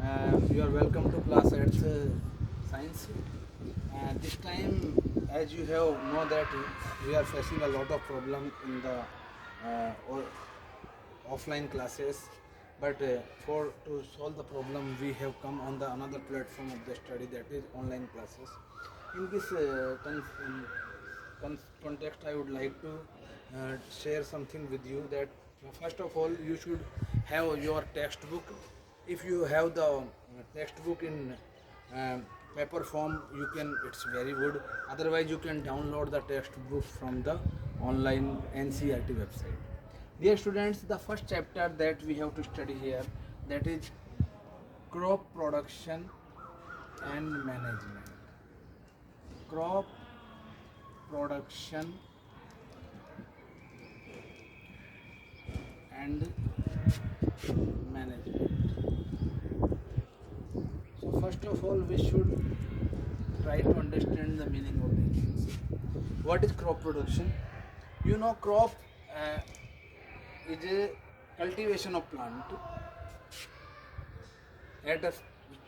You are welcome to class Earth Science. This time, as you have know that we are facing a lot of problem in the or offline classes, but for to solve the problem, we have come on the another platform of the study, that is online classes. In this context, I would like to share something with you that first of all, you should have your textbook. If you have the textbook in paper form, you can, it's very good. Otherwise, you can download the textbook from the online NCERT website. Dear students, the first chapter that we have to study here, that is crop production and management. Crop production and management. So first of all, we should try to understand the meaning of these things. What is crop production? You know, crop is a cultivation of plant at a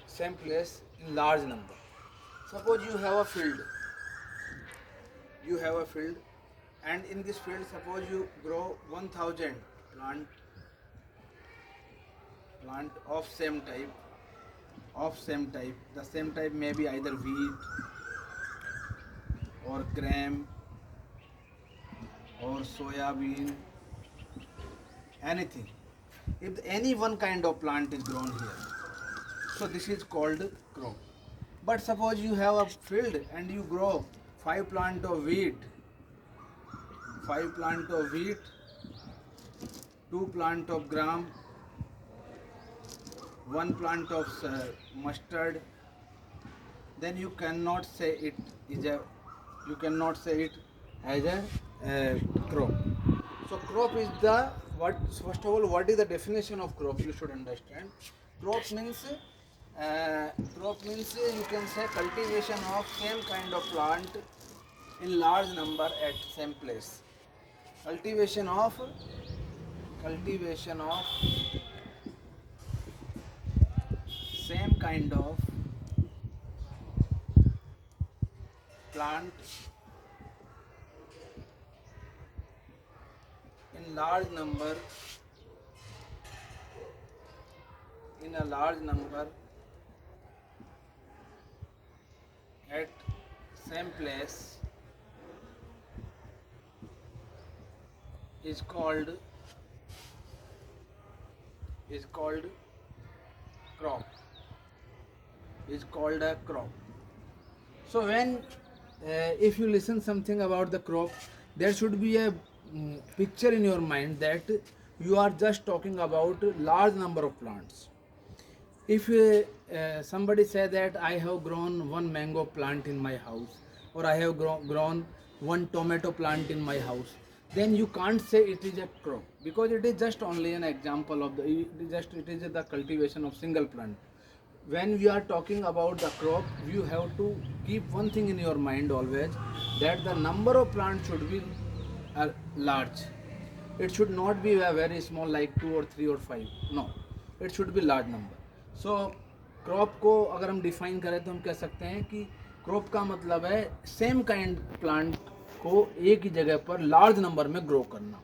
same place in large number. Suppose you have a field, and in this field, suppose you grow 1000 plant of same type. The same type may be either wheat or gram or soya bean, anything. If any one kind of plant is grown here, so this is called crop. But suppose you have a field and you grow 5 plant of wheat, 5 plant of wheat, 2 plant of gram, 1 plant of mustard, then you cannot say it is a, you cannot say it as a crop. So crop is the, what, first of all, what is the definition of crop? You should understand. Crop means you can say cultivation of same kind of plant in large number at same place. Cultivation of same kind of plant in large number, in a large number at same place is called crop, is called a crop. So when if you listen something about the crop, there should be a picture in your mind that you are just talking about large number of plants. If somebody say that I have grown one mango plant in my house, or I have grown one tomato plant in my house, then you can't say it is a crop, because it is just only an example of the, it is the cultivation of single plant. When we are talking about the crop, you have to keep one thing in your mind always, that the number of plants should be large. It should not be a very small like 2 or 3 or 5. No, it should be large number. So crop को अगर हम define करें तो हम कह सकते हैं कि क्रॉप का मतलब है सेम काइंड प्लांट को एक ही जगह पर लार्ज नंबर में ग्रो करना.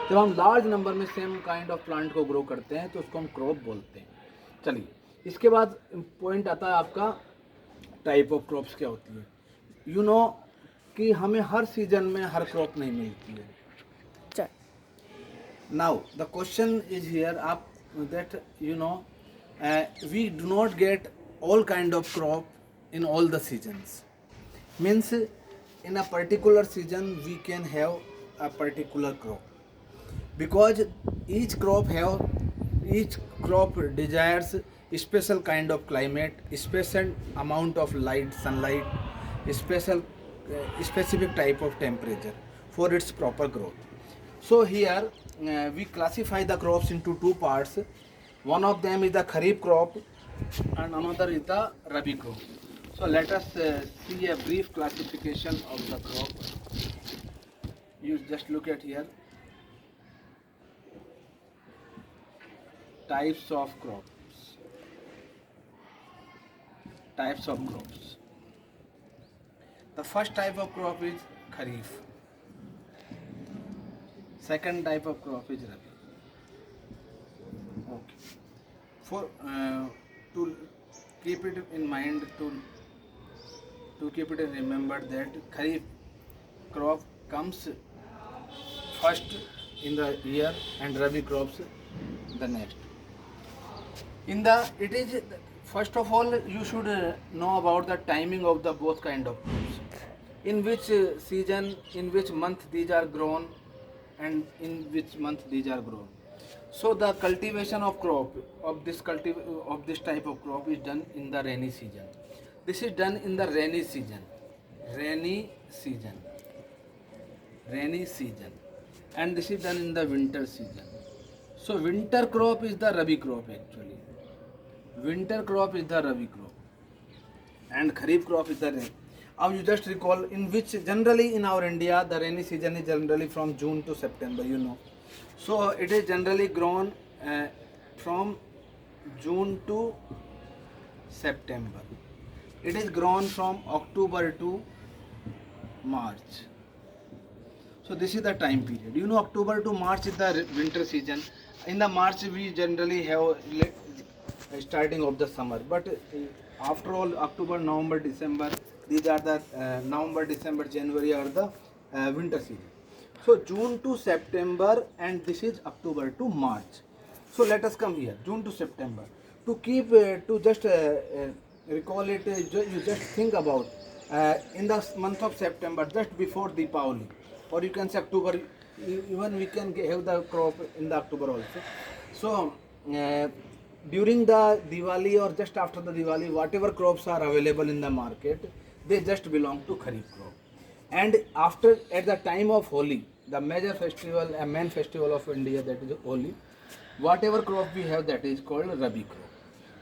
जब हम लार्ज नंबर में सेम काइंड ऑफ प्लांट को ग्रो करते हैं तो उसको हम क्रॉप बोलते हैं. चलिए, इसके बाद पॉइंट आता है आपका टाइप ऑफ क्रॉप्स क्या होती है. यू नो कि हमें हर सीजन में हर क्रॉप नहीं मिलती है. Now the question is here आप that you know we do not get all kind of crop in all the seasons. Means in a particular season we can have a particular crop, because each crop desires special kind of climate, special amount of light, sunlight, specific type of temperature for its proper growth. So here we classify the crops into two parts. One of them is the Kharif crop and another is the Rabi crop. So let us see a brief classification of the crop. You just look at here. Types of crops. types of crops. The first type of crop is Kharif. Second type of crop is Rabi. Okay. For to keep it in mind, to keep it in remember that Kharif crop comes first in the year and Rabi crops the next. It is first of all you should know about the timing of the both kind of crops. In which season, in which month these are grown, and in which month these are grown. So the cultivation of crop of this type of crop is done in the rainy season. This is done in the rainy season, rainy season, rainy season, and this is done in the winter season. So winter crop is the Rabi crop actually. Winter crop is the Rabi crop, and Kharif crop is the rain. Now you just recall in which generally in our India the rainy season is generally from June to September, you know. So it is generally grown from June to September. It is grown from October to March. So this is the time period. You know, October to March is the winter season. In the March we generally have starting of the summer. But after all, October, November, December, these are the November, December, January are the winter season. So June to September, and this is October to March. So let us come here, June to September. To keep to just recall it, you just think about in the month of September, just before Deepavali, or you can say October. Even we can have the crop in the October also. So during the Diwali or just after the Diwali, whatever crops are available in the market, they just belong to Kharif crop. And after, at the time of Holi, the major festival, a main festival of India, that is Holi, whatever crop we have, that is called Rabi crop.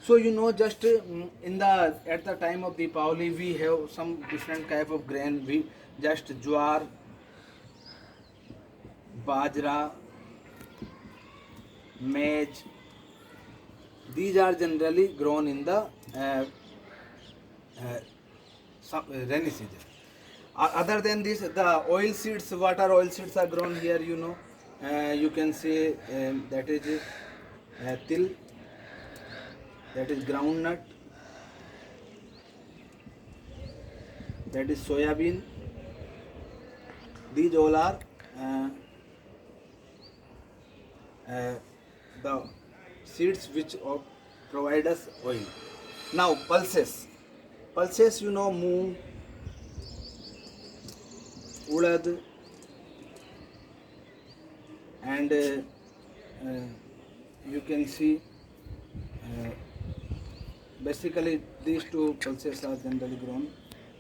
So you know, just at the time of Deepavali, we have some different type of grain. We just jowar, bajra, maize. These are generally grown in the rainy season. Other than this, the oil seeds, what are oil seeds are grown here, you know. You can say that is til, that is groundnut, that is soya bean. These all are the seeds which provide us oil. Now pulses. Pulses, you know, moong, urad, and you can see basically these two pulses are generally grown.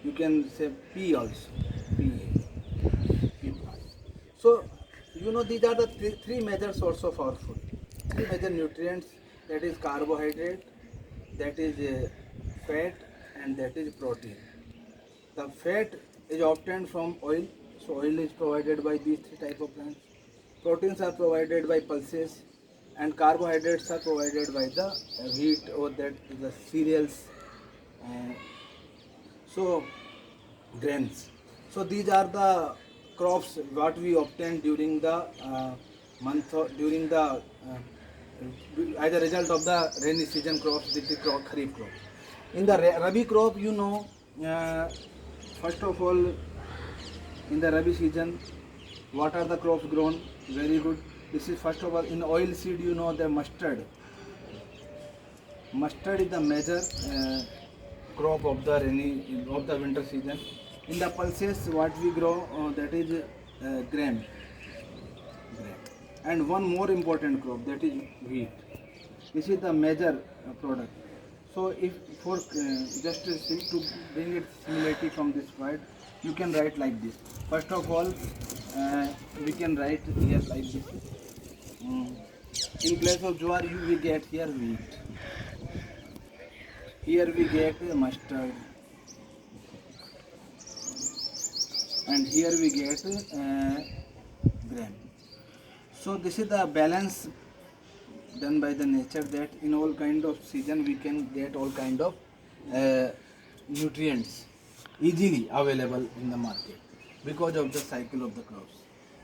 You can say pea also, pea. So you know, these are the three major sources of our food, three major nutrients, that is carbohydrate, that is fat, and that is protein. The fat is obtained from oil, so oil is provided by these three type of plants. Proteins are provided by pulses, and carbohydrates are provided by the wheat, or that the cereals. So grains. So these are the crops what we obtain during the during the as a result of the rainy season crops, the Kharif crop. In the Rabi crop, you know, first of all, in the Rabi season, what are the crops grown? Very good. This is first of all in oil seed, you know, the mustard. Mustard is the major crop of the winter season. In the pulses, what we grow, that is gram. And one more important crop, that is wheat. This is the major product. So if for just to bring it similarity from this word, you can write like this. First of all, we can write here like this. In place of jowar, we get here wheat. Here we get mustard. And here we get gram. So this is the balance done by the nature, that in all kind of season we can get all kind of nutrients easily available in the market because of the cycle of the crops.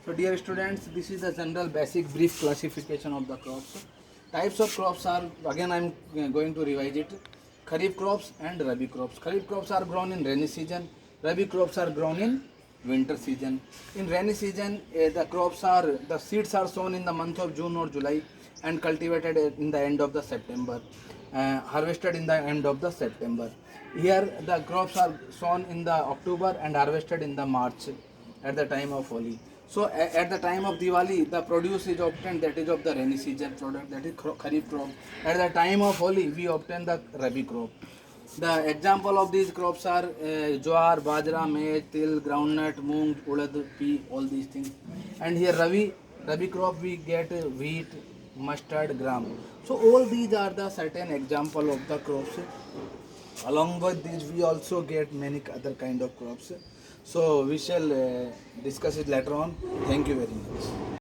So dear students, this is the general basic brief classification of the crops. Types of crops are, again I am going to revise it. Kharif crops and Rabi crops. Kharif crops are grown in rainy season. Rabi crops are grown in winter season. In rainy season, the seeds are sown in the month of June or July and cultivated in the end of the September, harvested in the end of the September. Here the crops are sown in the October and harvested in the March at the time of Holi. So at the time of Diwali, the produce is obtained, that is of the rainy season product, that is Kharif crop. At the time of Holi, we obtain the Rabi crop. The example of these crops are jowar, bajra, maize, til, groundnut, moong, urad, pea, all these things. And here Rabi crop we get wheat, mustard, gram. So all these are the certain example of the crops. Along with these, we also get many other kind of crops. So we shall discuss it later on. Thank you very much.